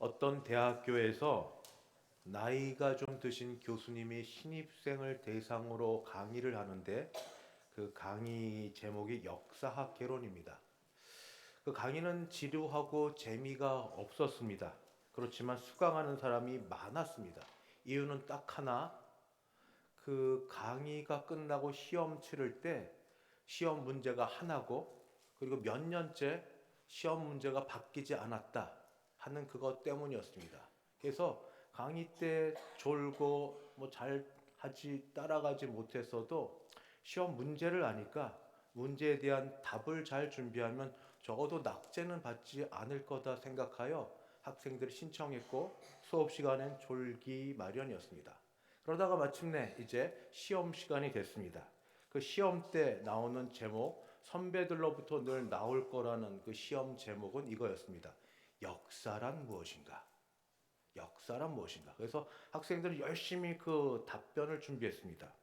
어떤 대학교에서 나이가 좀 드신 교수님이 신입생을 대상으로 강의를 하는데 그 강의 제목이 역사학 개론입니다. 그 강의는 지루하고 재미가 없었습니다. 그렇지만 수강하는 사람이 많았습니다. 이유는 딱 하나, 그 강의가 끝나고 시험 치를 때 시험 문제가 하나고 그리고 몇 년째 시험 문제가 바뀌지 않았다 하는 그것 때문이었습니다. 그래서 강의 때 졸고 뭐 잘 하지 따라가지 못했어도 시험 문제를 아니까 문제에 대한 답을 잘 준비하면 적어도 낙제는 받지 않을 거다 생각하여 학생들이 신청했고 수업 시간엔 졸기 마련이었습니다. 그러다가 마침내 이제 시험 시간이 됐습니다. 그 시험 때 나오는 제목, 선배들로부터 늘 나올 거라는 그 시험 제목은 이거였습니다. 역사란 무엇인가? 역사란 무엇인가? 그래서 학생들은 열심히 그 답변을 준비했습니다.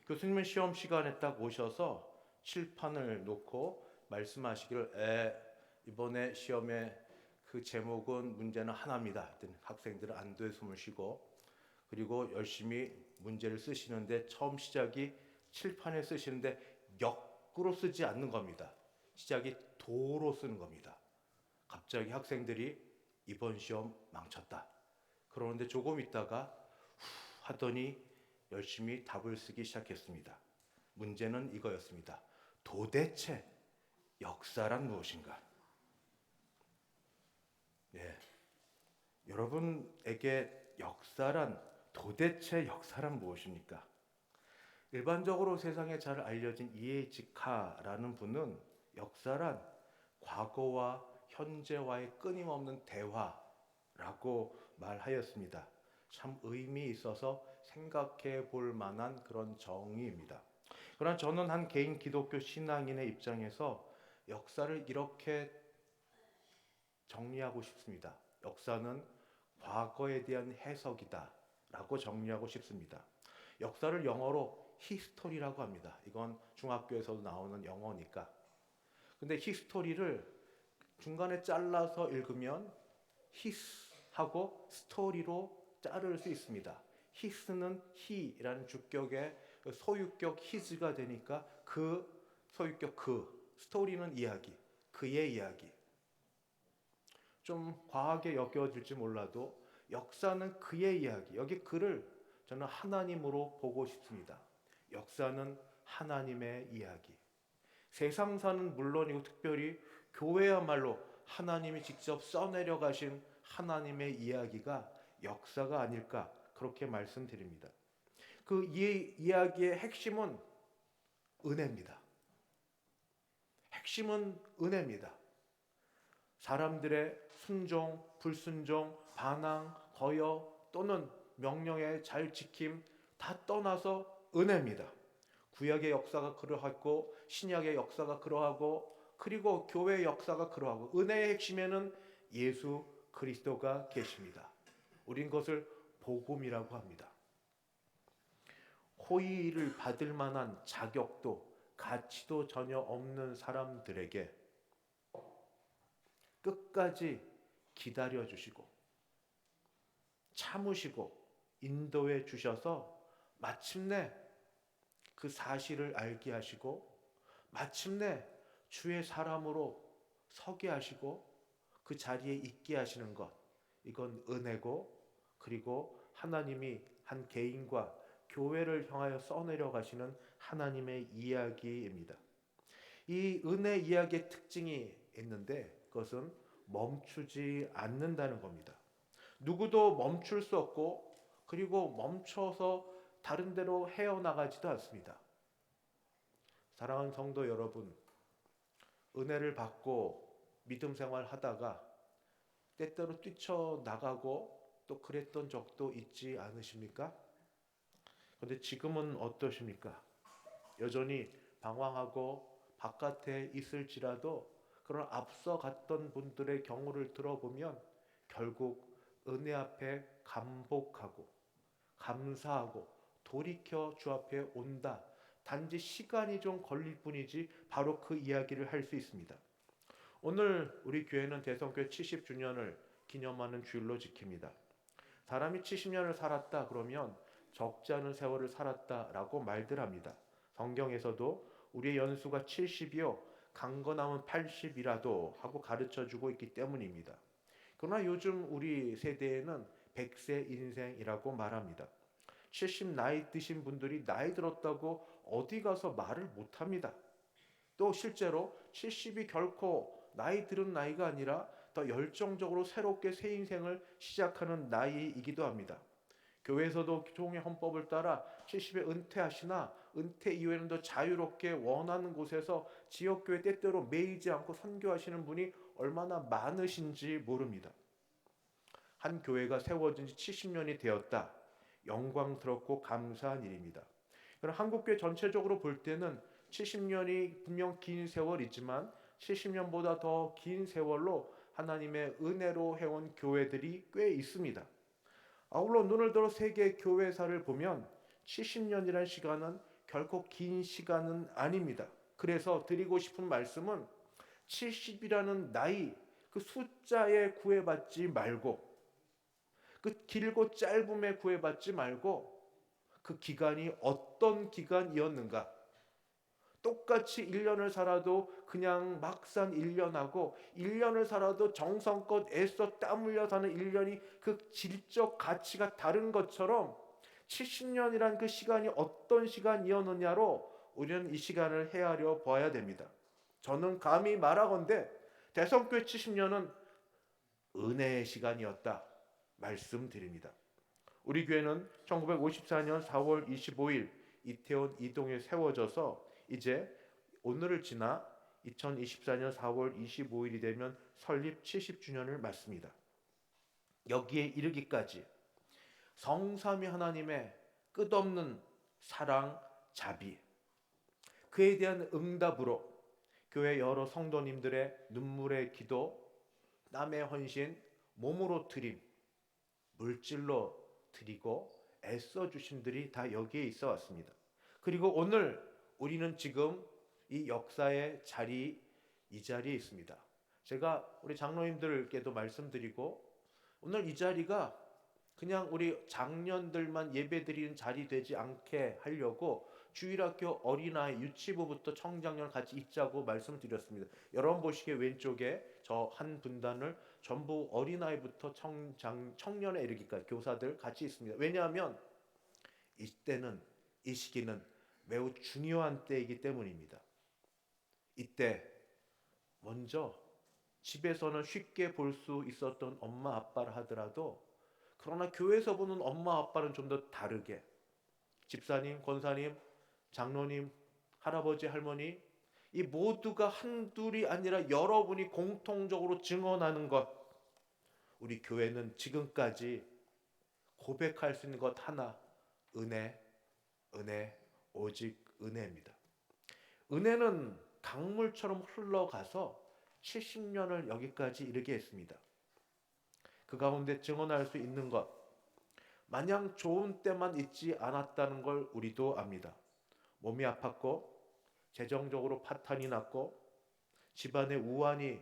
교수님은 시험 시간에 딱 오셔서 칠판을 놓고 말씀하시기를, 이번에 시험에 그 제목은 문제는 하나입니다. 학생들은 안도의 숨을 쉬고 그리고 열심히 문제를 쓰시는데 처음 시작이 칠판에 쓰시는데 역으로 쓰지 않는 겁니다. 시작이 도로 쓰는 겁니다. 갑자기 학생들이 이번 시험 망쳤다. 그러는데 조금 있다가 하더니 열심히 답을 쓰기 시작했습니다. 문제는 이거였습니다. 도대체 역사란 무엇인가? 예, 여러분에게 도대체 역사란 무엇입니까? 일반적으로 세상에 잘 알려진 E.H. 카라는 분은 역사란 과거와 현재와의 끊임없는 대화라고 말하였습니다. 참 의미 있어서 생각해 볼 만한 그런 정의입니다. 그러나 저는 한 개인 기독교 신앙인의 입장에서 역사를 이렇게 정리하고 싶습니다. 역사는 과거에 대한 해석이다 라고 정리하고 싶습니다. 역사를 영어로 히스토리라고 합니다. 이건 중학교에서도 나오는 영어니까. 근데 히스토리를 중간에 잘라서 읽으면 히스하고 스토리로 자를 수 있습니다. 히스는 히라는 주격의 소유격 히즈가 되니까 그 소유격 스토리는 이야기, 그의 이야기. 좀 과하게 여겨질지 몰라도 역사는 그의 이야기. 여기 그를 저는 하나님으로 보고 싶습니다. 역사는 하나님의 이야기. 세상사는 물론이고 특별히 교회야말로 하나님이 직접 써내려 가신 하나님의 이야기가 역사가 아닐까 그렇게 말씀드립니다. 그 이야기의 핵심은 은혜입니다. 핵심은 은혜입니다. 사람들의 순종, 불순종, 반항, 거여 또는 명령의 잘 지킴 다 떠나서 은혜입니다. 구약의 역사가 그러하고 신약의 역사가 그러하고 그리고 교회의 역사가 그러하고 은혜의 핵심에는 예수 그리스도가 계십니다. 우린 것을 복음이라고 합니다. 호의를 받을 만한 자격도 가치도 전혀 없는 사람들에게 끝까지 기다려 주시고 참으시고 인도해 주셔서 마침내 그 사실을 알게 하시고 마침내 주의 사람으로 서게 하시고 그 자리에 있게 하시는 것, 이건 은혜고 그리고 하나님이 한 개인과 교회를 향하여 써내려 가시는 하나님의 이야기입니다. 이 은혜 이야기의 특징이 있는데 그것은 멈추지 않는다는 겁니다. 누구도 멈출 수 없고 그리고 멈춰서 다른 데로 헤어나가지도 않습니다. 사랑하는 성도 여러분, 은혜를 받고 믿음 생활 하다가 때때로 뛰쳐나가고 또 그랬던 적도 있지 않으십니까? 그런데 지금은 어떠십니까? 여전히 방황하고 바깥에 있을지라도 그런 앞서 갔던 분들의 경우를 들어보면 결국 은혜 앞에 감복하고 감사하고 돌이켜 주 앞에 온다. 단지 시간이 좀 걸릴 뿐이지 바로 그 이야기를 할 수 있습니다. 오늘 우리 교회는 대성교회 70주년을 기념하는 주일로 지킵니다. 사람이 70년을 살았다 그러면 적지 않은 세월을 살았다라고 말들 합니다. 성경에서도 우리의 연수가 70이요 강건함은 80이라도 하고 가르쳐주고 있기 때문입니다. 그러나 요즘 우리 세대에는 100세 인생이라고 말합니다. 70 나이 드신 분들이 나이 들었다고 어디 가서 말을 못합니다. 또 실제로 70이 결코 나이 들은 나이가 아니라 더 열정적으로 새롭게 새 인생을 시작하는 나이이기도 합니다. 교회에서도 종의 헌법을 따라 70에 은퇴하시나 은퇴 이후에는 더 자유롭게 원하는 곳에서 지역교회 때때로 매이지 않고 선교하시는 분이 얼마나 많으신지 모릅니다. 한 교회가 세워진 지 70년이 되었다. 영광스럽고 감사한 일입니다. 그럼 한국교회 전체적으로 볼 때는 70년이 분명 긴 세월이지만 70년보다 더 긴 세월로 하나님의 은혜로 해온 교회들이 꽤 있습니다. 아울러 눈을 들어 세계 교회사를 보면 70년이라는 시간은 결코 긴 시간은 아닙니다. 그래서 드리고 싶은 말씀은 70이라는 나이, 그 숫자에 구애받지 말고 그 길고 짧음에 구애받지 말고 그 기간이 어떤 기간이었는가, 똑같이 1년을 살아도 그냥 막상 1년하고 1년을 살아도 정성껏 애써 땀 흘려 사는 1년이 그 질적 가치가 다른 것처럼 70년이란 그 시간이 어떤 시간이었느냐로 우리는 이 시간을 헤아려 봐야 됩니다. 저는 감히 말하건대 대성교회 70년은 은혜의 시간이었다 말씀드립니다. 우리 교회는 1954년 4월 25일 이태원 이동에 세워져서 이제 오늘을 지나 2024년 4월 25일이 되면 설립 70주년을 맞습니다. 여기에 이르기까지 성삼위 하나님의 끝없는 사랑, 자비, 그에 대한 응답으로 교회 여러 성도님들의 눈물의 기도, 땀의 헌신, 몸으로 드림, 물질로 드리고 애써 주심들이 다 여기에 있어 왔습니다. 그리고 오늘 우리는 지금 이 역사의 자리, 이 자리에 있습니다. 제가 우리 장로님들께도 말씀드리고 오늘 이 자리가 그냥 우리 장년들만 예배드리는 자리 되지 않게 하려고 주일학교 어린아이 유치부부터 청장년 같이 있자고 말씀드렸습니다. 여러분 보시기에 왼쪽에 저 한 분단을 전부 어린아이부터 청년에 이르기까지 교사들 같이 있습니다. 왜냐하면 이때는, 이 시기는 매우 중요한 때이기 때문입니다. 이때 먼저 집에서는 쉽게 볼 수 있었던 엄마 아빠를 하더라도 그러나 교회에서 보는 엄마 아빠는 좀 더 다르게 집사님, 권사님, 장로님, 할아버지, 할머니 이 모두가 한둘이 아니라 여러분이 공통적으로 증언하는 것, 우리 교회는 지금까지 고백할 수 있는 것 하나, 은혜, 은혜, 오직 은혜입니다. 은혜는 강물처럼 흘러가서 70년을 여기까지 이르게 했습니다. 그 가운데 증언할 수 있는 것, 마냥 좋은 때만 있지 않았다는 걸 우리도 압니다. 몸이 아팠고 재정적으로 파탄이 났고 집안의 우환이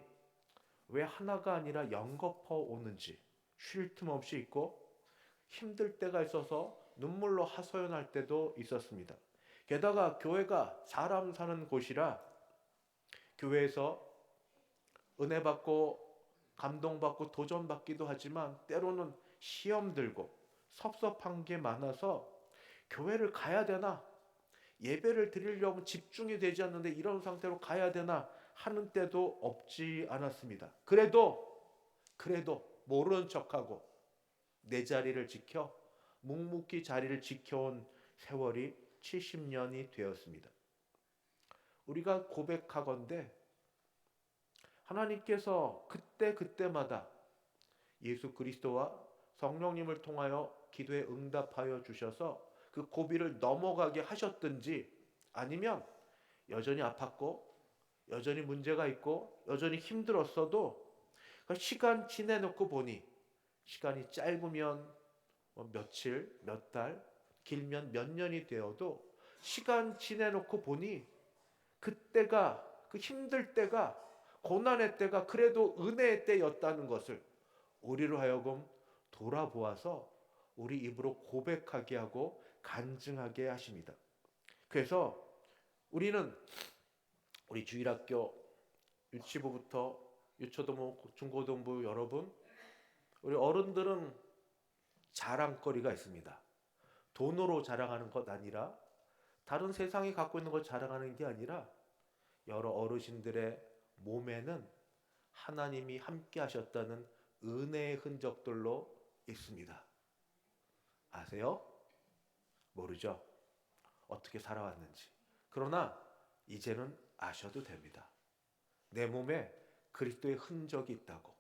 왜 하나가 아니라 연거푸 오는지 쉴 틈 없이 있고 힘들 때가 있어서 눈물로 하소연할 때도 있었습니다. 게다가 교회가 사람 사는 곳이라 교회에서 은혜 받고 감동받고 도전받기도 하지만 때로는 시험 들고 섭섭한 게 많아서 교회를 가야 되나, 예배를 드리려면 집중이 되지 않는데 이런 상태로 가야 되나 하는 때도 없지 않았습니다. 그래도 모르는 척하고 내 자리를 지켜 묵묵히 자리를 지켜온 세월이 70년이 되었습니다. 우리가 고백하건대 하나님께서 그때마다 예수 그리스도와 성령님을 통하여 기도에 응답하여 주셔서 그 고비를 넘어가게 하셨든지 아니면 여전히 아팠고 여전히 문제가 있고 여전히 힘들었어도 시간 지내놓고 보니 시간이 짧으면 며칠, 몇 달, 길면 몇 년이 되어도 시간 지내놓고 보니 그때가, 그 힘들 때가, 고난의 때가 그래도 은혜의 때였다는 것을 우리로 하여금 돌아보아서 우리 입으로 고백하게 하고 간증하게 하십니다. 그래서 우리는 우리 주일학교 유치부부터 유초등부, 중고등부 여러분, 우리 어른들은 자랑거리가 있습니다. 돈으로 자랑하는 것 아니라, 다른 세상이 갖고 있는 것 자랑하는 게 아니라, 여러 어르신들의 몸에는 하나님이 함께 하셨다는 은혜의 흔적들로 있습니다. 아세요? 모르죠? 어떻게 살아왔는지. 그러나 이제는 아셔도 됩니다. 내 몸에 그리스도의 흔적이 있다고.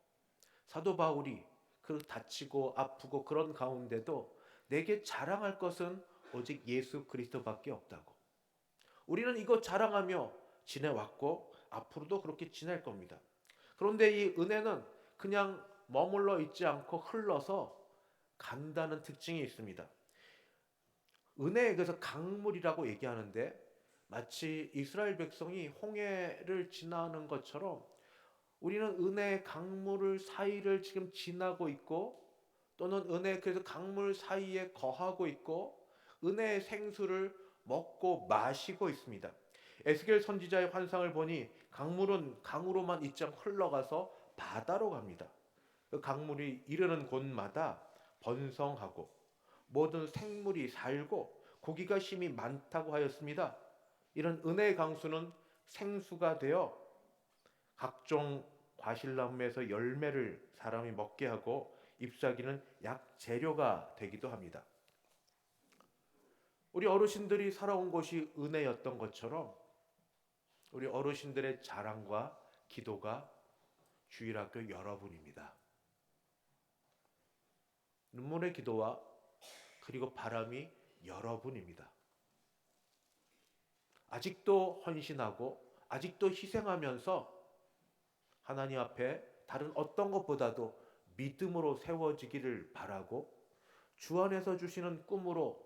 사도 바울이 그 다치고 아프고 그런 가운데도 내게 자랑할 것은 오직 예수 그리스도밖에 없다고. 우리는 이거 자랑하며 지내왔고 앞으로도 그렇게 지낼 겁니다. 그런데 이 은혜는 그냥 머물러 있지 않고 흘러서 간다는 특징이 있습니다. 은혜에 그래서 강물이라고 얘기하는데, 마치 이스라엘 백성이 홍해를 지나는 것처럼 우리는 은혜의 강물 사이를 지금 지나고 있고, 또는 은혜의 그래서 강물 사이에 거하고 있고, 은혜의 생수를 먹고 마시고 있습니다. 에스겔 선지자의 환상을 보니 강물은 강으로만 있지 않고 흘러가서 바다로 갑니다. 그 강물이 이르는 곳마다 번성하고 모든 생물이 살고 고기가 힘이 많다고 하였습니다. 이런 은혜의 강수는 생수가 되어 각종 과실나무에서 열매를 사람이 먹게 하고 잎사귀는 약재료가 되기도 합니다. 우리 어르신들이 살아온 것이 은혜였던 것처럼 우리 어르신들의 자랑과 기도가 주일학교 여러분입니다. 눈물의 기도와 그리고 바람이 여러분입니다. 아직도 헌신하고 아직도 희생하면서 하나님 앞에 다른 어떤 것보다도 믿음으로 세워지기를 바라고, 주 안에서 주시는 꿈으로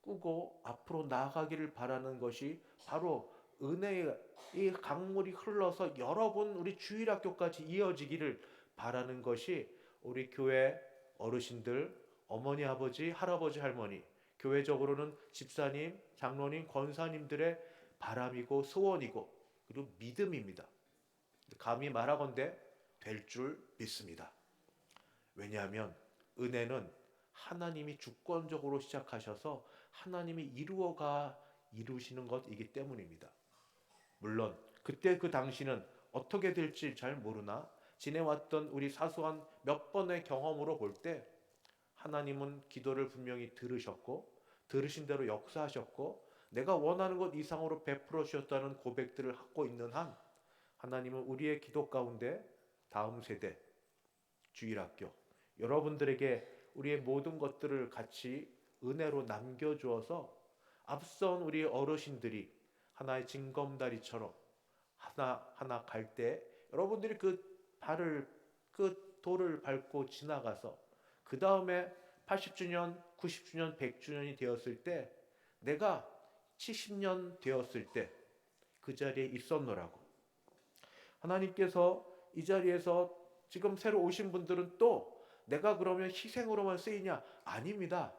꾸고 앞으로 나아가기를 바라는 것이 바로 은혜의 이 강물이 흘러서 여러분 우리 주일학교까지 이어지기를 바라는 것이 우리 교회 어르신들, 어머니, 아버지, 할아버지, 할머니, 교회적으로는 집사님, 장로님, 권사님들의 바람이고 소원이고 그리고 믿음입니다. 감히 말하건대 될 줄 믿습니다. 왜냐하면 은혜는 하나님이 주권적으로 시작하셔서 하나님이 이루시는 것이기 때문입니다. 물론 그때 그 당시는 어떻게 될지 잘 모르나 지내왔던 우리 사소한 몇 번의 경험으로 볼 때 하나님은 기도를 분명히 들으셨고 들으신 대로 역사하셨고 내가 원하는 것 이상으로 베풀어 주셨다는 고백들을 하고 있는 한, 하나님은 우리의 기도 가운데 다음 세대 주일학교 여러분들에게 우리의 모든 것들을 같이 은혜로 남겨주어서 앞선 우리 어르신들이 하나의 징검다리처럼 하나하나 갈 때 여러분들이 그 돌을 밟고 지나가서 그 다음에 80주년, 90주년, 100주년이 되었을 때 내가 70년 되었을 때 그 자리에 있었노라고. 하나님께서 이 자리에서 지금 새로 오신 분들은 또 내가 그러면 희생으로만 쓰이냐? 아닙니다.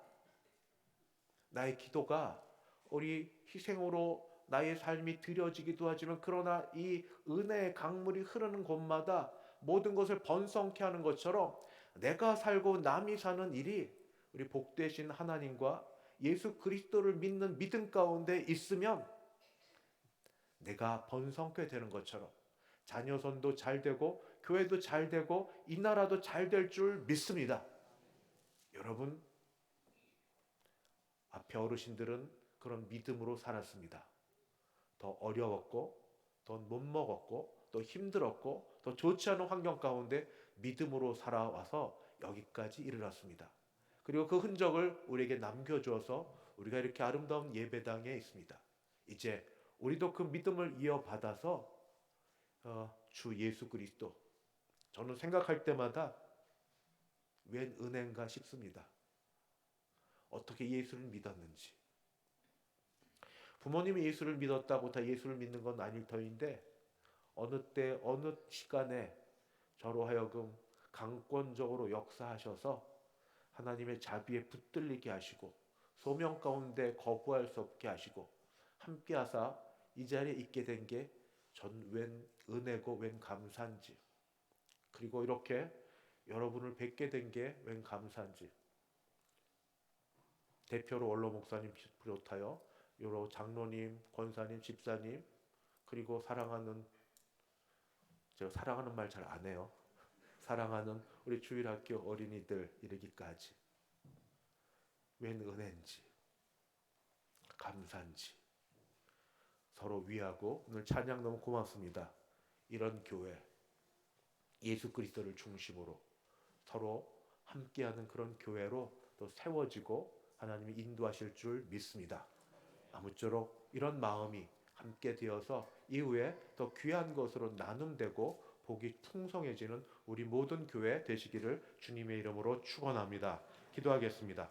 나의 기도가 우리 희생으로 나의 삶이 드려지기도 하지만, 그러나 이 은혜의 강물이 흐르는 곳마다 모든 것을 번성케 하는 것처럼 내가 살고 남이 사는 일이 우리 복되신 하나님과 예수 그리스도를 믿는 믿음 가운데 있으면 내가 번성케 되는 것처럼 자녀선도 잘 되고 교회도 잘 되고 이 나라도 잘 될 줄 믿습니다. 여러분, 앞에 어르신들은 그런 믿음으로 살았습니다. 더 어려웠고 더 못 먹었고 더 힘들었고 더 좋지 않은 환경 가운데 믿음으로 살아와서 여기까지 이르렀습니다. 그리고 그 흔적을 우리에게 남겨주어서 우리가 이렇게 아름다운 예배당에 있습니다. 이제 우리도 그 믿음을 이어받아서 주 예수 그리스도, 저는 생각할 때마다 웬 은혜인가 싶습니다. 어떻게 예수를 믿었는지. 부모님이 예수를 믿었다고 다 예수를 믿는 건 아닐 터인데 어느 때 어느 시간에 저로 하여금 강권적으로 역사하셔서 하나님의 자비에 붙들리게 하시고 소명 가운데 거부할 수 없게 하시고 함께하사 이 자리에 있게 된 게 전 웬 은혜고 웬 감사인지, 그리고 이렇게 여러분을 뵙게 된 게 웬 감사인지, 대표로 원로 목사님 비롯하여 여러 장로님, 권사님, 집사님, 그리고 사랑하는, 제가 사랑하는 말 잘 안 해요. 사랑하는 우리 주일학교 어린이들 이르기까지 웬 은혜인지 감사인지 서로 위하고, 오늘 찬양 너무 고맙습니다. 이런 교회, 예수 그리스도를 중심으로 서로 함께하는 그런 교회로 또 세워지고 하나님이 인도하실 줄 믿습니다. 아무쪼록 이런 마음이 함께 되어서 이후에 더 귀한 것으로 나눔되고 복이 풍성해지는 우리 모든 교회 되시기를 주님의 이름으로 축원합니다. 기도하겠습니다.